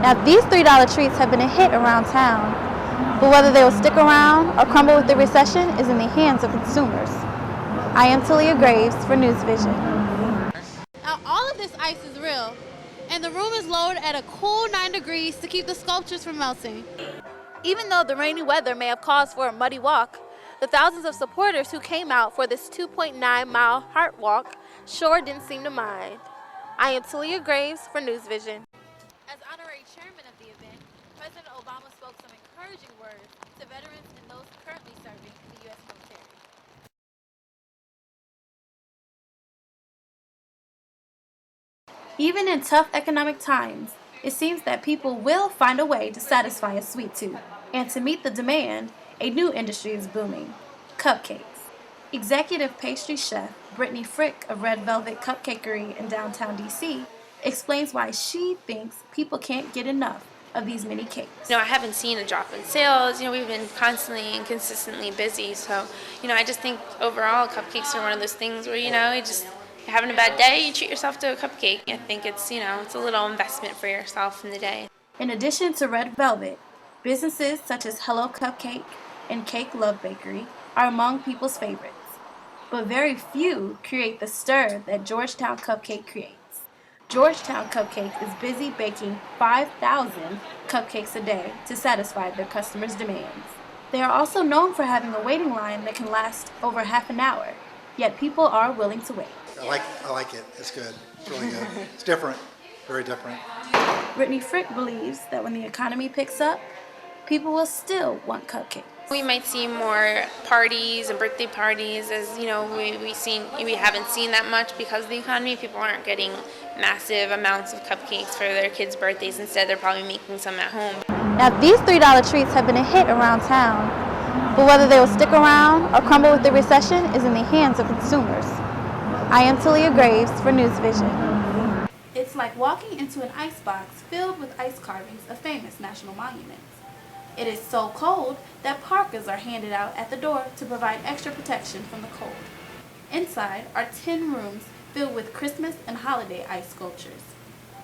Now, these $3 treats have been a hit around town, but whether they will stick around or crumble with the recession is in the hands of consumers. I am Taliah Graves for News Vision. Now, all of this ice is real, and the room is lowered at a cool 9 degrees to keep the sculptures from melting. Even though the rainy weather may have caused for a muddy walk, the thousands of supporters who came out for this 2.9-mile heart walk sure didn't seem to mind. I am Taliah Graves for News Vision. As honorary chairman of the event, President Obama spoke some encouraging words to veterans and those currently serving in the U.S. military. Even in tough economic times, it seems that people will find a way to satisfy a sweet tooth. And to meet the demand, a new industry is booming: cupcakes. Executive pastry chef Brittany Frick of Red Velvet Cupcakery in downtown D.C. explains why she thinks people can't get enough of these mini cakes. I haven't seen a drop in sales. We've been constantly and consistently busy. So, I just think overall cupcakes are one of those things where, you're having a bad day, you treat yourself to a cupcake. I think it's a little investment for yourself in the day. In addition to Red Velvet, businesses such as Hello Cupcake and Cake Love Bakery are among people's favorites. But very few create the stir that Georgetown Cupcake creates. Georgetown Cupcake is busy baking 5,000 cupcakes a day to satisfy their customers' demands. They are also known for having a waiting line that can last over half an hour, yet people are willing to wait. I like it. It's good. It's really good. It's different. Very different. Brittany Frick believes that when the economy picks up, people will still want cupcakes. We might see more parties and birthday parties, as we haven't seen that much because of the economy. People aren't getting massive amounts of cupcakes for their kids' birthdays. Instead, they're probably making some at home. Now, these $3 treats have been a hit around town, but whether they will stick around or crumble with the recession is in the hands of consumers. I am Taliah Graves for News Vision. It's like walking into an icebox filled with ice carvings of famous national monuments. It is so cold that parkas are handed out at the door to provide extra protection from the cold. Inside are 10 rooms filled with Christmas and holiday ice sculptures.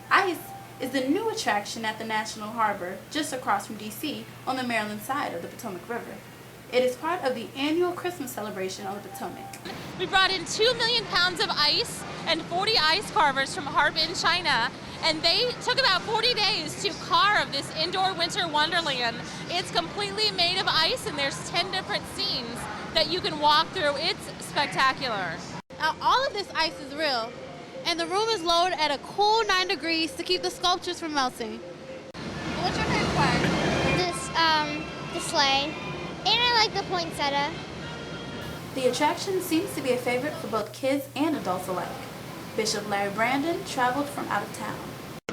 Ice is the new attraction at the National Harbor just across from D.C. on the Maryland side of the Potomac River. It is part of the annual Christmas celebration on the Potomac. We brought in 2 million pounds of ice and 40 ice carvers from Harbin, China, and they took about 40 days to carve this indoor winter wonderland. It's completely made of ice, and there's 10 different scenes that you can walk through. It's spectacular. Now, all of this ice is real, and the room is lowered at a cool 9 degrees to keep the sculptures from melting. What's your favorite part? The sleigh. And I like the poinsettia. The attraction seems to be a favorite for both kids and adults alike. Bishop Larry Brandon traveled from out of town.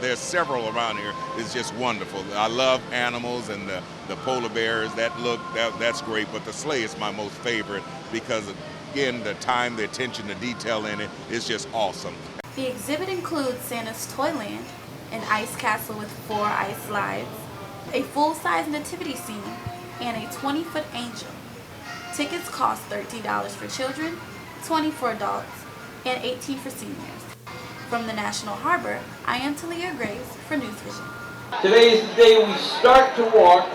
There's several around here. It's just wonderful. I love animals and the polar bears. That's great, but the sleigh is my most favorite because, again, the time, the attention, the detail in it is just awesome. The exhibit includes Santa's Toyland, an ice castle with 4 ice slides, a full-size nativity scene, and a 20-foot angel. Tickets cost $13 for children, $20 for adults, and $18 for seniors. From the National Harbor, I am Taliah Graves for News Vision. Today is the day we start to walk,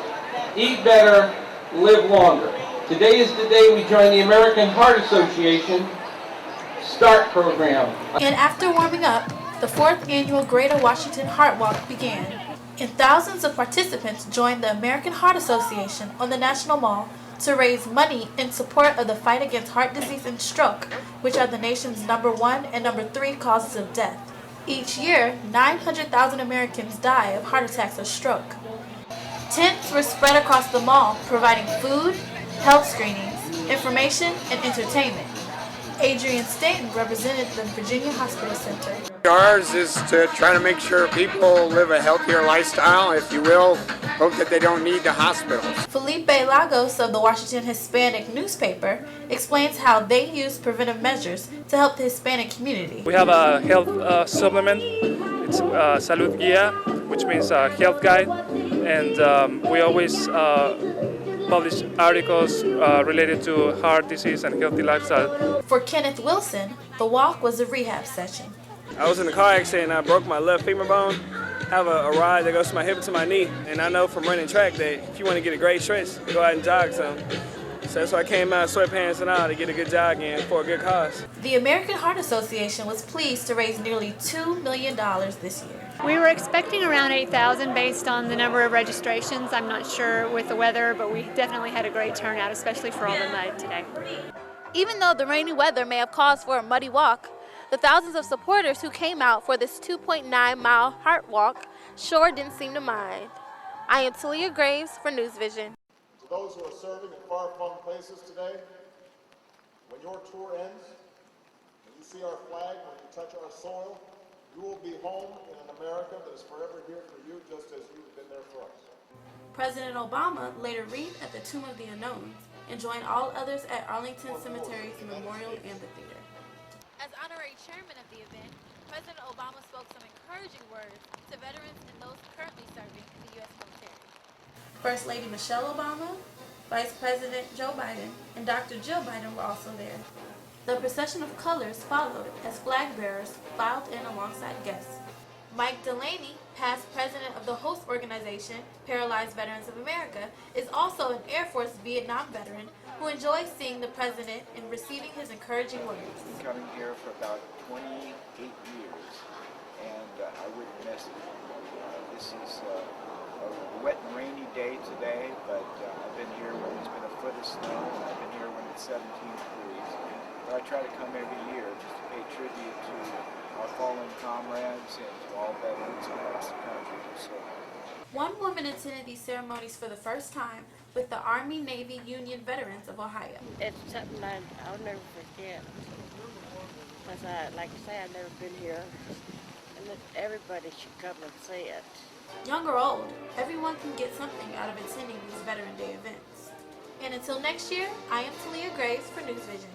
eat better, live longer. Today is the day we join the American Heart Association START program. And after warming up, the 4th annual Greater Washington Heart Walk began. And thousands of participants joined the American Heart Association on the National Mall to raise money in support of the fight against heart disease and stroke, which are the nation's #1 and #3 causes of death. Each year, 900,000 Americans die of heart attacks or stroke. Tents were spread across the mall, providing food, health screenings, information, and entertainment. Adrian Stanton represented the Virginia Hospital Center. Ours is to try to make sure people live a healthier lifestyle, if you will, hope that they don't need the hospitals. Felipe Lagos of the Washington Hispanic newspaper explains how they use preventive measures to help the Hispanic community. We have a health supplement. It's Salud Guia, which means health guide, and we always publish articles related to heart disease and healthy lifestyle. For Kenneth Wilson, the walk was a rehab session. I was in a car accident and I broke my left femur bone, have a ride that goes from my hip to my knee. And I know from running track that if you want to get a great stretch, go out and jog some. So that's why I came out sweatpants and all to get a good jog in for a good cause. The American Heart Association was pleased to raise nearly $2 million this year. We were expecting around 8,000 based on the number of registrations. I'm not sure with the weather, but we definitely had a great turnout, especially for all the mud today. Even though the rainy weather may have caused for a muddy walk, the thousands of supporters who came out for this 2.9-mile heart walk sure didn't seem to mind. I am Taliah Graves for News Vision. To those who are serving in far-flung places today, when your tour ends, when you see our flag, when you touch our soil, you will be home in an America that is forever here for you, just as you've been there for us. President Obama laid a wreath at the Tomb of the Unknowns and joined all others at Arlington Cemetery's Memorial Amphitheater. As honorary chairman of the event, President Obama spoke some encouraging words to veterans and those currently serving in the U.S. military. First Lady Michelle Obama, Vice President Joe Biden, and Dr. Jill Biden were also there. The procession of colors followed as flag bearers filed in alongside guests. Mike Delaney, past president of the host organization, Paralyzed Veterans of America, is also an Air Force Vietnam veteran who enjoys seeing the president and receiving his encouraging words. I've been coming here for about 28 years, and I wouldn't miss it. This is a wet and rainy day today, but I've been here when there's been a foot of snow, and I've been here when it's 17 degrees. But I try to come every year just to pay tribute to our fallen comrades and to all veterans across the country. So, one woman attended these ceremonies for the first time with the Army-Navy Union Veterans of Ohio. It's something I'll never forget. Because like I say, I've never been here, and that everybody should come and see it. Young or old, everyone can get something out of attending these Veteran Day events. And until next year, I am Taliah Graves for News Vision.